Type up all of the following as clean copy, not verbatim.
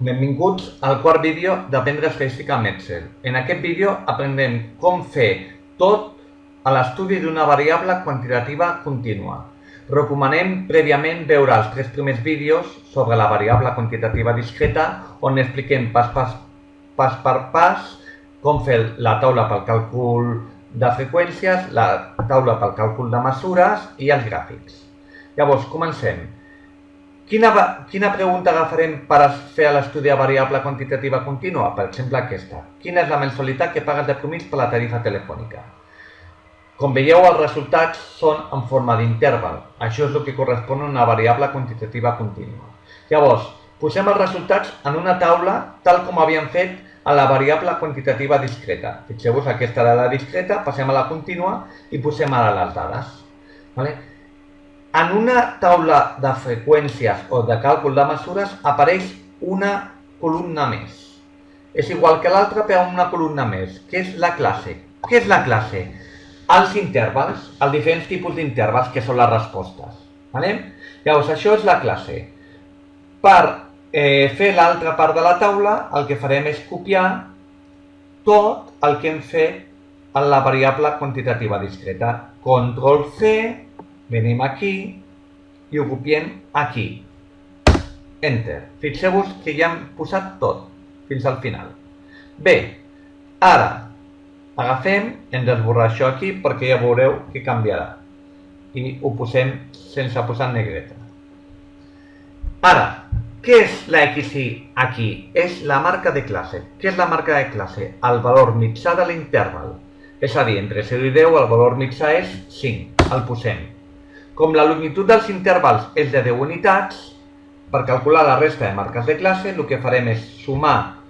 Benvinguts al quart vídeo d'Aprendre Estadística amb Excel. En aquest vídeo aprendrem com fer tot a l'estudi d'una variable quantitativa contínua. Recomanem prèviament veure els 3 primers vídeos sobre la variable quantitativa discreta, on expliquem pas per pas com fer la taula pel càlcul de freqüències, la taula pel càlcul de mesures i els gràfics. Llavors, comencem. Quina pregunta agafarem per fer l'estudi de variable quantitativa contínua? Per exemple, aquesta. Quina és la mensualitat que pagues de promís per la tarifa telefònica? Com veieu, els resultats són en forma d'interval. Això és el que correspon a una variable quantitativa contínua. Llavors, posem els resultats en una taula tal com havíem fet a la variable quantitativa discreta. Fixeu-vos, aquesta era la discreta, passem a la contínua i posem ara les dades. En una taula de freqüències o de càlcul de mesures apareix una columna més. És igual que l'altra, però una columna més, que és la classe. Què és la classe? Els intervals, els diferents tipus d'intervals, que són les respostes. Llavors, això és la classe. Per fer l'altra part de la taula, el que farem és copiar tot el que hem fet en la variable quantitativa discreta. Ctrl+C, venim aquí i ho copiem aquí. Enter. Fixeu-vos que ja hem posat tot fins al final. Bé, ara agafem, hem d'esborrar això aquí perquè ja veureu que canviarà. I ho posem sense posar negreta. Ara, què és la XY aquí? És la marca de classe. Què és la marca de classe? El valor mitjà de l'interval. És a dir, entre 0 i 10 el valor mitjà és 5. El posem. Com la longitud dels intervals és de 10 unitats, per calcular la resta de marques de classe, el que farem és sumar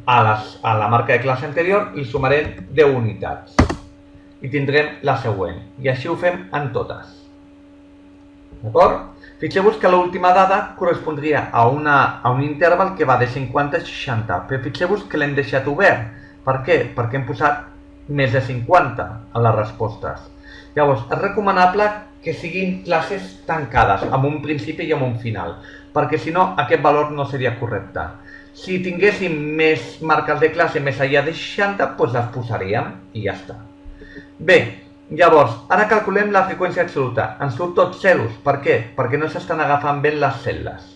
a la marca de classe anterior i sumarem 10 unitats. I tindrem la següent. I així ho fem en totes. D'acord? Fixeu-vos que l'última dada correspondria a un interval que va de 50 a 60, però fixeu-vos que l'hem deixat obert. Per què? Perquè hem posat més de 50 a les respostes. Llavors, és recomanable que siguin classes tancades, amb un principi i amb un final, perquè si no aquest valor no seria correcte. Si tinguéssim més marques de classe més enllà de 60, doncs les posaríem i ja està. Bé, llavors, ara calculem la freqüència absoluta. Ens surt tots zeros. Per què? Perquè no s'estan agafant bé les cel·les.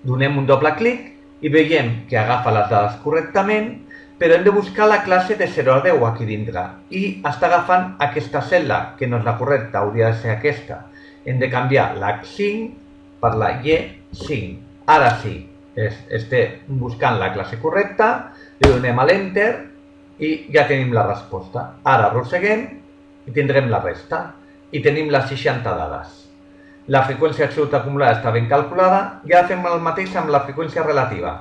Donem un doble clic i veiem que agafa les dades correctament, però hem de buscar la classe de 0 a 10 aquí dintre i està agafant aquesta cel·la, que no és la correcta, hauria de ser aquesta. Hem de canviar la X5 per la Y5. Ara sí, estem buscant la classe correcta, li donem a l'Enter i ja tenim la resposta. Ara arrosseguem i tindrem la resta i tenim les 60 dades. La freqüència absoluta acumulada està ben calculada i ara fem el mateix amb la freqüència relativa,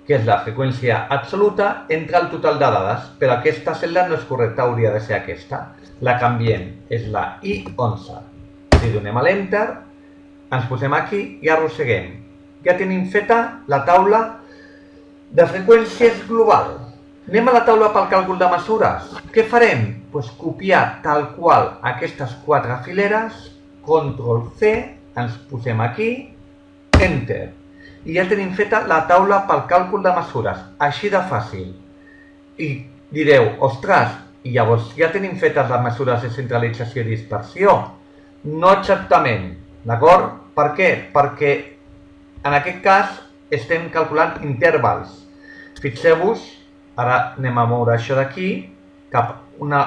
que és la freqüència absoluta entre el total de dades, però aquesta cel·la no és correcta, hauria de ser aquesta. La canviem, és la I11. Si donem a l'Enter, ens posem aquí i arrosseguem. Ja tenim feta la taula de freqüències global. Anem a la taula pel càlcul de mesures. Què farem? Doncs copiar tal qual aquestes 4 fileres, Ctrl+C, ens posem aquí, Enter. I ja tenim feta la taula pel càlcul de mesures, així de fàcil. I direu, ostres, i llavors ja tenim fetes les mesures de centralització i dispersió? No exactament, d'acord? Per què? Perquè en aquest cas estem calculant intervals. Fixeu-vos, ara anem a moure això d'aquí, una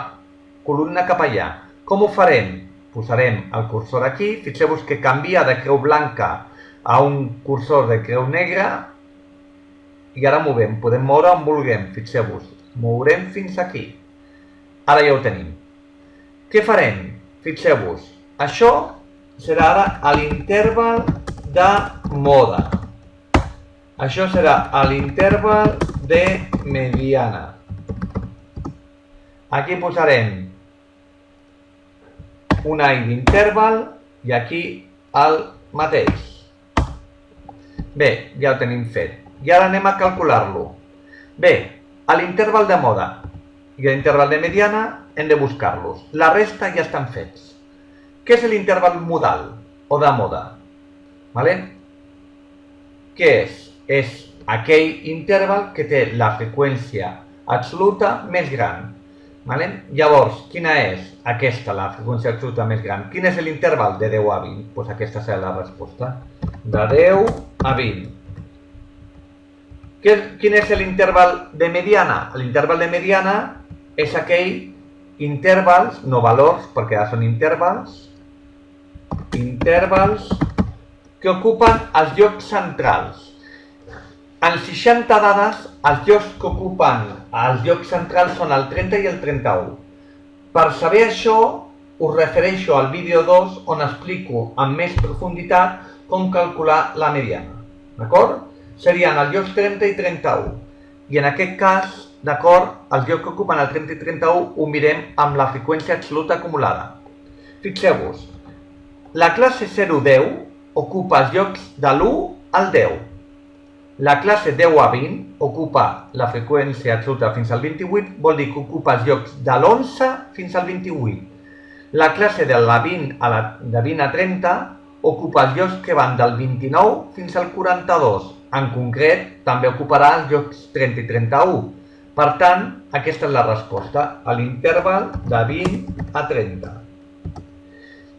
columna cap allà. Com ho farem? Posarem el cursor aquí, fixeu-vos que canvia de creu blanca a un cursor de creu negra i ara movem, podem moure on vulguem, fixeu-vos, mourem fins aquí. Ara ja ho tenim. Què farem? Fixeu-vos, això serà ara a l'interval de mode. Això serà a l'interval de mediana. Aquí posarem un i d'interval i aquí el mateix. Bé, ja ho tenim fet. I ara anem a calcular-lo. Bé, a l'interval de mode i a l'interval de mediana hem de buscar-los. La resta ja estan fets. Què és l'interval modal o de mode? Què és? És aquell interval que té la freqüència absoluta més gran. Vale? Llavors, quina és aquesta, la freqüència absoluta més gran? Quin és l'interval de 10 a 20? Doncs aquesta serà la resposta. De 10 a 20. Quin és l'interval de mediana? L'interval de mediana és aquell intervals, no valors, perquè ara són intervals que ocupen els llocs centrals. En 60 dades, els llocs que ocupen els llocs centrals són el 30 i el 31. Per saber això, us refereixo al vídeo 2 on explico amb més profunditat com calcular la mediana. D'acord? Serien els llocs 30 i 31. I en aquest cas, d'acord, els llocs que ocupen el 30 i 31 ho mirem amb la freqüència absoluta acumulada. Fixeu-vos, la classe 0-10 ocupa els llocs de l'1 al 10. La classe 10 a 20 ocupa la freqüència absoluta fins al 28, vol dir que ocupa els llocs de l'11 fins al 28. La classe de 20 a 30 ocupa els llocs que van del 29 fins al 42. En concret, també ocuparà els llocs 30 i 31. Per tant, aquesta és la resposta, a l'interval de 20 a 30.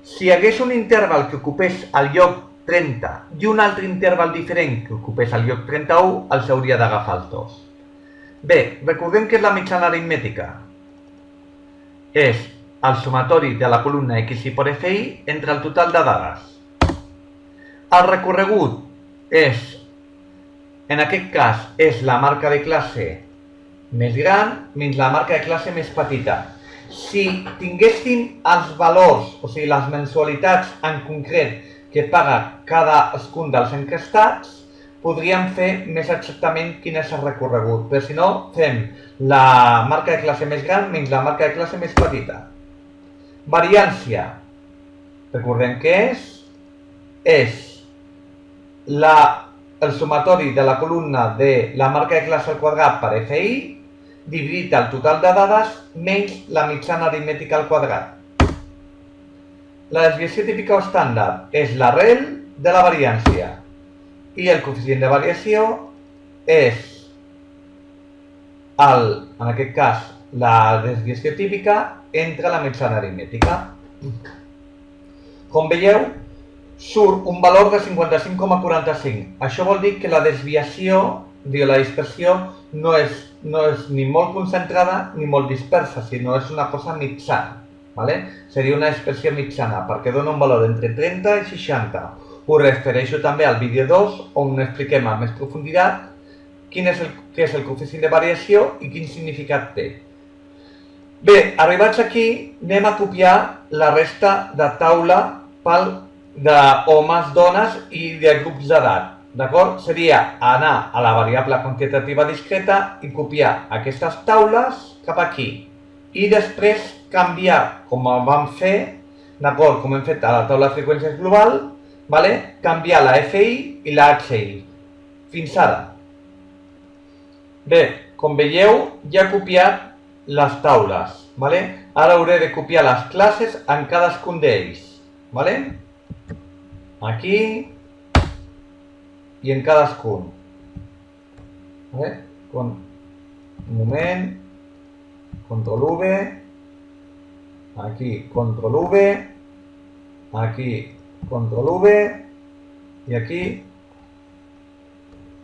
Si hi hagués un interval que ocupés el lloc 30 i un altre interval diferent que ocupés el lloc 31, els hauria d'agafar els dos. Bé, recordem que és la mitjana aritmètica. És el sumatori de la columna XI per FI entre el total de dades. El recorregut és, en aquest cas, és la marca de classe més gran menys la marca de classe més petita. Si tinguéssim els valors, o sigui, les mensualitats en concret que paga cadascun dels encastats, podríem fer més exactament quin és el recorregut. Però si no, fem la marca de classe més gran menys la marca de classe més petita. Variància. Recordem què és? És el sumatori de la columna de la marca de classe al quadrat per FI dividit el total de dades menys la mitjana aritmètica al quadrat. La desviació típica o estàndard és l'arrel de la variància i el coeficient de variació és, en aquest cas, la desviació típica entre la mitjana aritmètica. Com veieu, surt un valor de 55,45. Això vol dir que la desviació, la dispersió, no és ni molt concentrada ni molt dispersa, sinó és una cosa mitjana. Seria una dispersió mitjana, perquè dona un valor entre 30 i 60. Us refereixo també al vídeo 2, on expliquem amb més profunditat què és el coeficient de variació i quin significat té. Bé, arribats aquí, anem a copiar la resta de taula d'homes, dones i de grups d'edat. D'acord? Seria anar a la variable quantitativa discreta i copiar aquestes taules cap aquí. I després canviar, com vam fer, d'acord, com hem fet a la taula de freqüències global, canviar la FI i la HI. Fins ara. Bé, com veieu, ja he copiat les taules. Ara hauré de copiar les classes en cadascun d'ells. Aquí i en cadascun. Un moment. Control V, aquí Control V, aquí Control V i aquí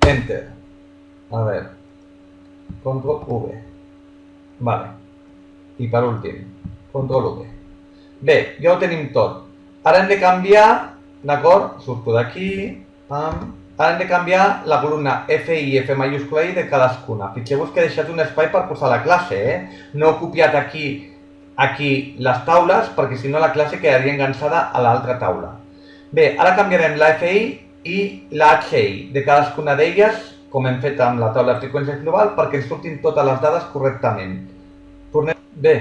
Enter. A veure, Control V. Vale. I per últim, Control V. Bé, ja ho tenim tot. Ara hem de canviar, d'acord? Surto d'aquí, ara hem de canviar la columna FI i F majúscula I de cadascuna. Fixeu-vos que he deixat un espai per posar la classe, No he copiat aquí les taules, perquè si no la classe quedaria enganxada a l'altra taula. Bé, ara canviarem la FI i la HI de cadascuna d'elles, com hem fet amb la taula de freqüències global, perquè ens surtin totes les dades correctament. Bé,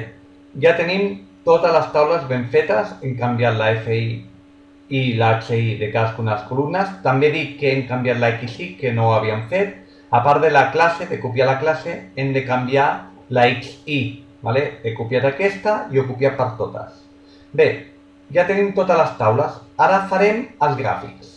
ja tenim totes les taules ben fetes, hem canviat la FI i la HI de cadascuna de les columnes. També dic que hem canviat la XI, que no ho havíem fet. A part de la classe, de copiar la classe, hem de canviar la XI. He copiat aquesta i ho he copiat per totes. Bé, ja tenim totes les taules. Ara farem els gràfics.